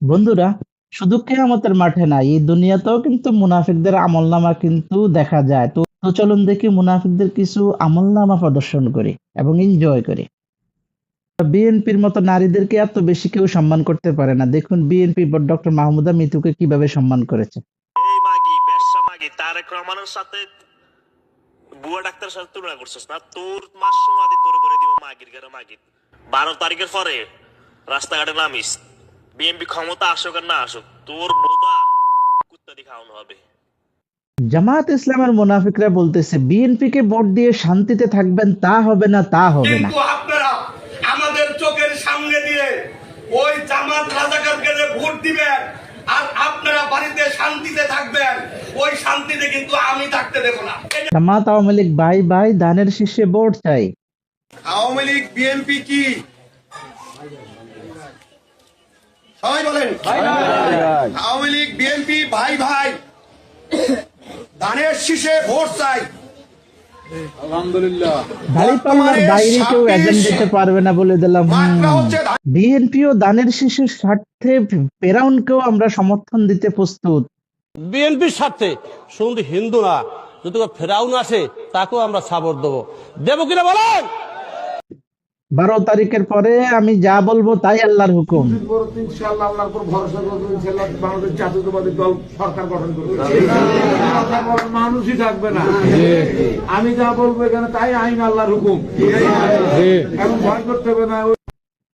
বন্ধুরা, শুধু কেয়ামতের মাঠে না, এই দুনিয়াতেও কিন্তু মুনাফিকদের আমলনামা কিন্তু দেখা যায়। তো চলুন দেখি মুনাফিকদের কিছু আমলনামা প্রদর্শন করি এবং এনজয় করি। বিএনপির মতো নারীদেরকে এত বেশি কেউ সম্মান করতে পারে না। দেখুন বিএনপি ডক্টর মাহমুদা মিতুকে কিভাবে সম্মান করেছে। এই মাগি বেশ্যা মাগি তারেক রহমানের সাথে বুয়া ডাক্তারের সাথে তুলনা করছিস না? তোর মাস সমাধি তোরে ভরে দিব মাগির ঘরে মাগি। 12 তারিখের পরে রাস্তাঘাটে নামিস, বিএনপি ক্ষমতা আসুক আর না আসুক, তোর বোদা কুত্তা দিয়ে খাওয়ানো হবে। জামায়াত ইসলামের মুনাফিকরা বলতেছে বিএনপি কে ভোট দিয়ে শান্তিতে থাকবেন, তা হবে না, তা হবে না। কিন্তু আপনারা আমাদের চোখের সামনে দিয়ে ওই জামাত রাজাকারকে ভোট দিবেন আর আপনারা বাড়িতে শান্তিতে থাকবেন, ওই শান্তিতে কিন্তু আমি থাকতে দেব না। জামাত আওয়ামী লীগ ভাই ভাই, ধানের শীর্ষে ভোট চাই। আওয়ামী লীগ বিএনপি কি সবাই বলেন? আওয়ামী লীগ বিএনপি ভাই ভাই, ধানের শীষে ভোট চাই। দাঁড়িপাল্লার বাইরে কেউ এজেন্ট দিতে পারবে না বলে দিলাম। বিএনপি ও দানের শিশুর স্বার্থে ফেরাউনকেও আমরা সমর্থন দিতে প্রস্তুত। বিএনপির স্বার্থে শুধু হিন্দু না, যদি ফেরাউন আসে তাকেও আমরা সাপোর্ট দেবো। দেবো কিনা বলেন? 12 তারিখের পরে আমি যা বলবো তাই আল্লাহর হুকুম। ইনশাআল্লাহ আল্লাহর উপর ভরসা করবো, ইনশাআল্লাহ বাংলাদেশ জাতীয়তাবাদী দল সরকার গঠন করবে। মানুষই থাকবে না, আমি যা বলবো এখানে তাই আইন, আল্লাহর হুকুম, এবং ভয় করতে হবে না।